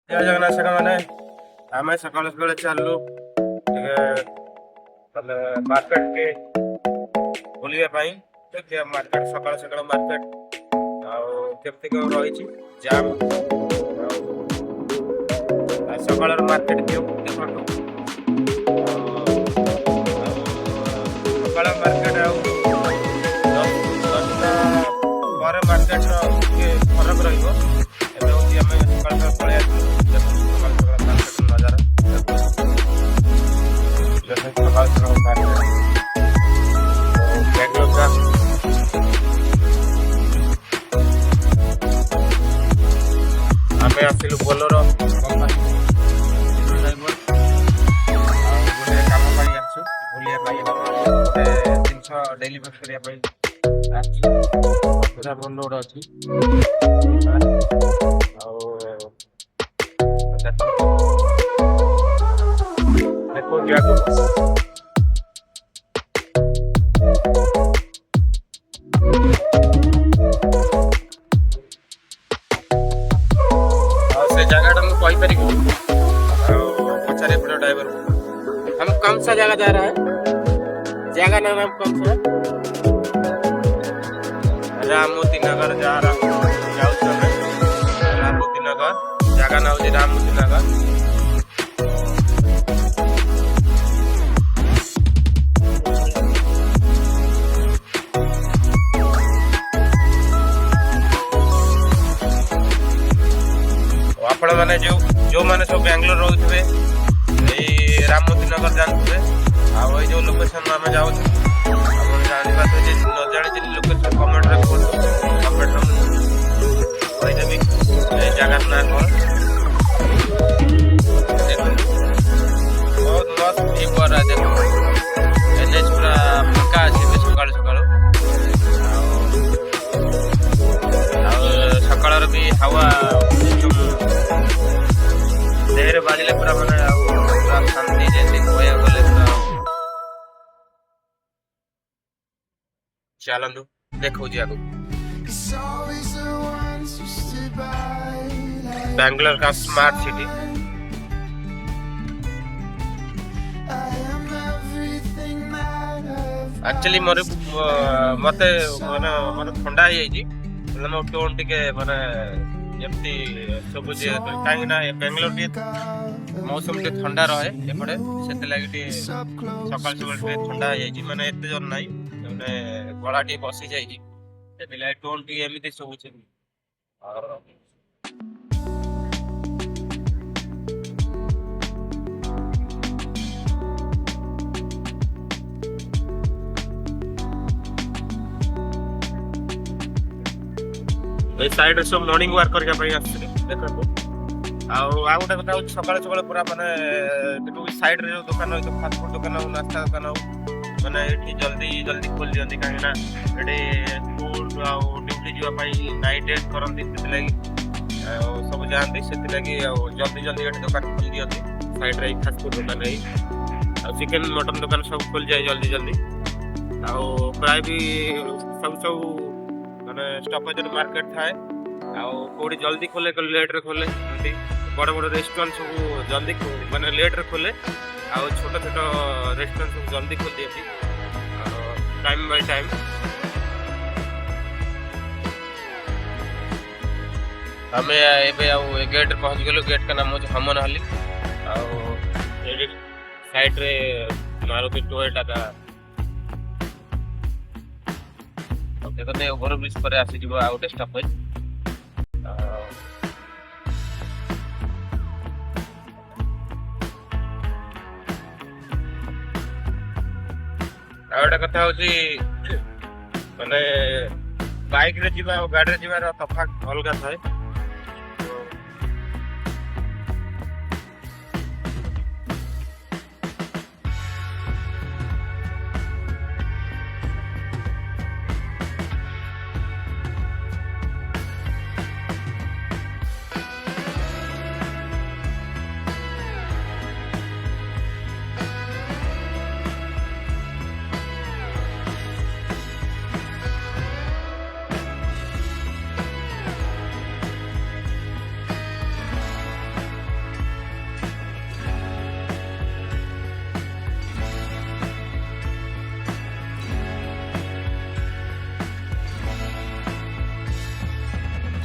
ଜୟ ଜଗନ୍ନାଥ ସାଙ୍ଗମାନେ, ଆମେ ସକାଳୁ ସକାଳୁ ଚାଲୁ ଟିକେ ମାର୍କେଟ କେ ବୁଲିବା ପାଇଁ। ଦେଖିବା ମାର୍କେଟ ସକାଳୁ ସକାଳୁ ମାର୍କେଟ ଆଉ କେମିତି କ'ଣ ରହିଛି ଜାମ୍ ଆଉ ସକାଳର ମାର୍କେଟ ଭିଉ ଦେଖନ୍ତୁ। ସକାଳ ମାର୍କେଟ ଆଉ 10ଟା ପରେ ମାର୍କେଟର ଟିକେ ଫରକ ରହିବ। ଏବେ ହେଉଛି ଆମେ ସକାଳ ସକାଳ ପଳେଇ ଆସିଲୁ। ସକାଳ ସକାଳ ମାର୍କେଟ ନଜାରା ସକାଳ ସକାଳ ମାର୍କେଟ ବେଙ୍ଗଲୋର का ଆମେ ଆସିଲୁ ବୋଲେରୋ କମ୍ପାନୀ ଡ୍ରାଇଭର ଆଉ ଗୋଟେ କାମ ପାଇଁ ଆସିଛୁ, ବୁଲିବା ପାଇଁ ଗୋଟେ ଜିନିଷ ଡେଲିଭରି କରିବା ପାଇଁ ଆସିଛୁ। ପୁରା ବୋଲେରୋ ଗୋଟେ ଅଛି ଆଉ देखो क्या से जगह मैं कही पारि पचारे पड़े ड्राइवर को हम कौन सा जगह जा रहा है, जगह नाम हम कौन सा राममोती नगर जा रहा राममोती नगर जगह ना हो राममोती नगर। ଆପଣ ମାନେ जो मैंने सब बेंगलोर रोथे राममोती नगर जानते आउ जो लोकेशन आम जाऊँ जानते न जानी लोकेशन कमेंट कहीदेवी जगार ना कौन बहुत मस्त व्यू आ रहा है। देखो एनएच पूरा फाँका अच्छे सकाल सकाल सकाल भी हवा देहरे बाजिले पूरा मैंने पूरा शांति जैसे कहया गले पूरा चलू देखो जी आगो बेंगलोर का स्मार्ट सिटी। एक्चुअली मोर मते माने ठंडा हो जाइए मो टोन टिके माने जमती सब कहीं बेंगलोर मौसम टे ठंडा रहे एपटे से सकाल सकाल ठंडा हो जाए माने एत जोर ना मैंने गला टे बसी जाए टोन टी एमती सब साइड सब मॉर्निंग वर्क करके देखो आ गोटे कथा सकाल सकाल पूरा माने देखो साइड रे जो दुकान हो फास्ट फूड दुकान हो नाश्ता दुकान हो माने एठी जल्दी जल्दी खोल दियंती काहे ना एठी फूड आ ड्यूटी जीवा पई नाइट डेट करंती सेति लागि सब जानती सेति लागि जल्दी जल्दी एठी दुकान खोल दियंती साइड रे फास्ट फूड दुकान रे आ चिकन मटन दुकान सब खोल जाए जल्दी जल्दी आ प्राय भी सब माने स्टॉपेज मार्केट थाए कोड़ी जल्दी खोले लेट रे खोले बड़ बड़ रेस्टोरेंट सब जल्दी माने लेट रे खोले आ छोट छोट रेस्टोरेंट सब जल्दी खोल दिए टाइम बाय टाइम। हमें एबे गेट पहुंच गलो। गेट का नाम हो हमन हली साइड रे मारुति टोयोटा का देखते ओवर ब्रिज पर आसी जीव आ गोटे स्टॉपेज आउटा कथा होची माने बाइक रे जीवा और गाड़ी रे जीवा तफात अलग थाए।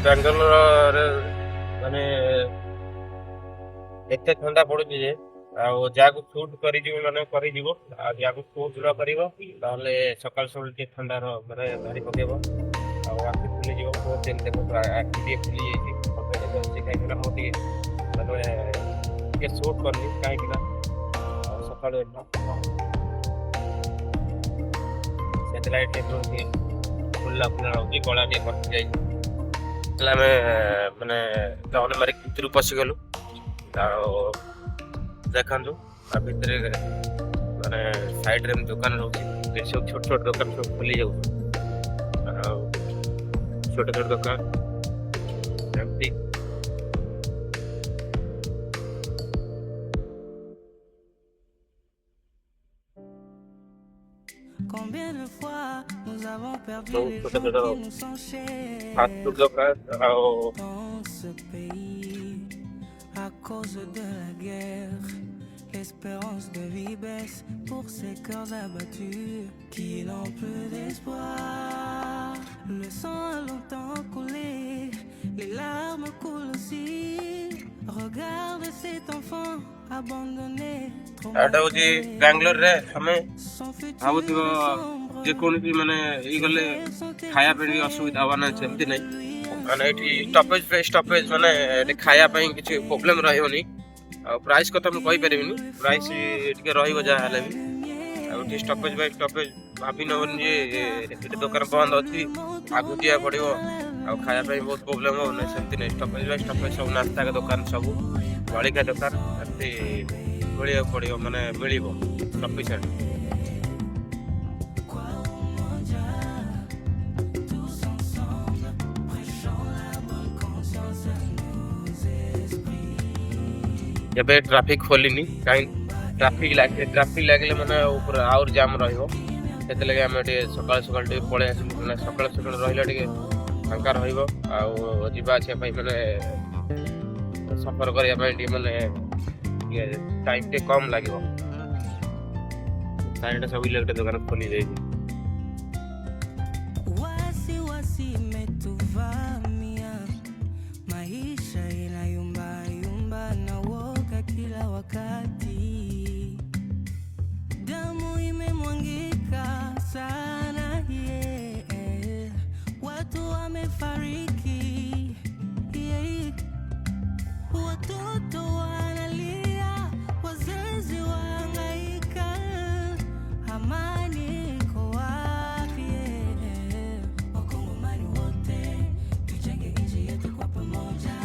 ବାଙ୍ଗାଲୋରରେ ମାନେ ଏତେ ଥଣ୍ଡା ପଡୁଛି ଯେ ଆଉ ଯାହାକୁ ସୁଟ୍ କରିଯିବ ମାନେ କରିଯିବ, ଆଉ ଯାହାକୁ ସୁଟ୍ ନ କରିବ ତାହେଲେ ସକାଳୁ ସକାଳୁ ଟିକେ ଥଣ୍ଡାର ମାନେ ଧରି ପକେଇବ ଆଉ ଆଖି ଫୁଲିଯିବ। ମୋ ସେମିତି ଦେଖନ୍ତୁ ଆଖି ଟିକେ ଫୁଲି ଯାଇଛି କାହିଁକି ନା ମୁଁ ଟିକେ ମାନେ ଟିକେ ସୁଟ୍ କରିନି କାହିଁକି ନା ସକାଳୁ ସେଥିଲାଗି ଟିକେ ଫୁଲା ଫୁଲା ହଉଛି, ଗଳା ଟିକେ ବସି ଯାଇଛି। ହେଲେ ଆମେ ମାନେ ଡବଲ ମାରି ଭିତରୁ ପଶିଗଲୁ ଆଉ ଦେଖନ୍ତୁ ତା ଭିତରେ ମାନେ ସାଇଡରେ ଦୋକାନ ରହୁଛି, ସବୁ ଛୋଟ ଛୋଟ ଦୋକାନ ସବୁ ଖୋଲି ଯାଉଛି ଆଉ ଛୋଟ ଛୋଟ ଦୋକାନ ଏମିତି ସବୁ ଛୋଟ ଛୋଟ ଫାଷ୍ଟଫୁଡ ଦୋକାନ ଆଉ À cause de la guerre, l'espérance de vie baisse pour ces cœurs abattus qui n'ont plus d'espoir. Le sang a longtemps coulé, les larmes coulent aussi. Regarde cet enfant abandonné, ଏଇଟା ହେଉଛି ବାଙ୍ଗାଲୋରରେ ଆମେ ଭାବୁଥିବ ଯେକୌଣସି ମାନେ ଗଲେ ଖାଇବା ପାଇଁ ଟିକେ ଅସୁବିଧା ହବା ନାହିଁ, ସେମିତି ନାହିଁ। ମାନେ ଏଠି ଷ୍ଟପେଜ ମାନେ ଏଠି ଖାଇବା ପାଇଁ କିଛି ପ୍ରୋବ୍ଲେମ ରହିବନି। ଆଉ ପ୍ରାଇସ୍ କଥା ମୁଁ କହିପାରିବିନି, ପ୍ରାଇସ୍ ଟିକେ ରହିବ ଯାହା ହେଲେ ବି। ଆଉ ଏଠି ଷ୍ଟପେଜ ବାଇ ଷ୍ଟପେଜ ଭାବି ନେବନି ଯେ ଏଠି ଦୋକାନ ବନ୍ଦ ଅଛି ଆଗକୁ ଯିବାକୁ ପଡ଼ିବ ଆଉ ଖାଇବା ପାଇଁ ବହୁତ ପ୍ରୋବ୍ଲେମ ହବ ନାହିଁ, ସେମିତି ନାହିଁ। ଷ୍ଟପେଜ ବାଇ ଷ୍ଟପେଜ ସବୁ ନାସ୍ତା ଦୋକାନ ସବୁ ଜଳଖିଆ ଦୋକାନ ଏମିତି ମିଳିବାକୁ ପଡ଼ିବ, ମାନେ ମିଳିବ ସଫିସିଏଣ୍ଟ। ଏବେ ଟ୍ରାଫିକ ଖୋଲିନି, କାହିଁ ଟ୍ରାଫିକ ଲାଗିଲେ ମାନେ ଉପରେ ଆହୁରି ଜାମ୍ ରହିବ। ସେଥିଲାଗି ଆମେ ଟିକେ ସକାଳୁ ସକାଳୁ ଟିକେ ପଳେଇ ଆସିଲୁ, ମାନେ ସକାଳୁ ସକାଳୁ ରହିଲେ ଟିକେ ଫାଙ୍କା ରହିବ ଆଉ ଯିବା ଆସିବା ପାଇଁ ମାନେ ସଫର କରିବା ପାଇଁ ଟିକେ ମାନେ ଟାଇମ୍ ଟିକେ କମ୍ ଲାଗିବ। ସାଇଡରେ ସବୁ ଇଲେକ୍ଟ୍ରିକ ଦୋକାନ ଖୋଲି ଯାଇଛି। Maisha inayumba yumba na woga kila wakati, damu imemwangika sana, watu wamefariki, watoto wanalia, wazazi wahangaika, amani iko wapi? Wakongomani wote tujenge nchi yetu kwa pamoja,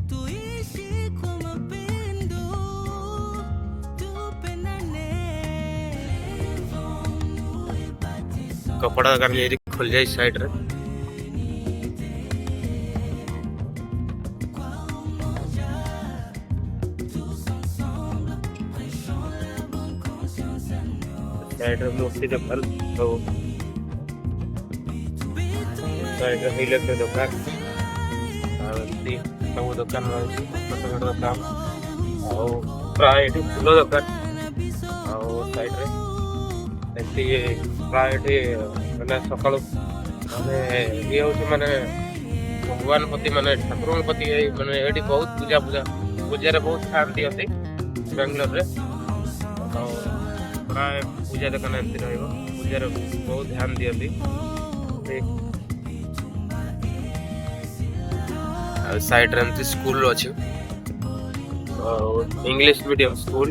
tuishi kwa mapendo, tupendane। कपड़ा दुकान ये खुल जाए side रे। Side रे मूर्ति दुकान तो side रे इलेक्ट्रिक दुकान और सब दुकान रही छोट छोट दुकान और प्राय फूल दुकान और साइड रे एमती प्राय मैंने सका माने ये हूँ माने भगवान प्रति माने ठाकुर प्रति माने ये बहुत पूजा पूजा बहुत ध्यान दिखती बांग्लोर रे। प्राय पूजा दुकान एमती पूजा बहुत ध्यान दिखती। साइड रे एमती स्कूल अच्छे इंग्लिश मीडियम स्कूल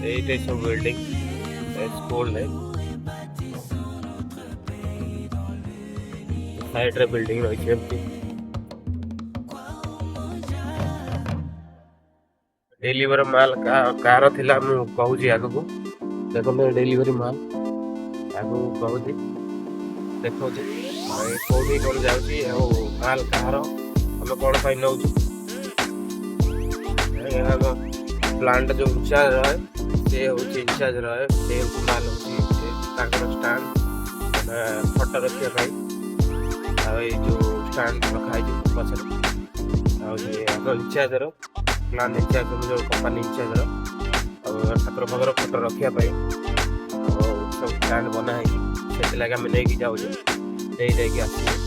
ये सब बिल्डिंग स्कूल है साइड रे बिल्डिंग रही है। डेलीवर माल कार थिला मु कहूची आगु को देखो डेलीवरी माल आगु कहूची देखो कोडी कोन जाउची आ माल कार हम कोन पाई नउ प्लांट जो इंचार्ज रहे से होची इंचार्ज रहे से माल होची ताकर स्टैंड फोटो रखिया भाई आ जो स्टैंड रखाई जो पछरे आ ये आगो इंचार्ज रो प्लान इंचार्ज जो कंपनी इंचार्ज रो और ठाकुर भगर फोटो रखिया भाई सब स्टैंड बना है ସେଥିଲାଗି ଆମେ ନେଇକି ଯାଉଛୁ ଦେଇ ଦେଇକି ଆସିଛୁ।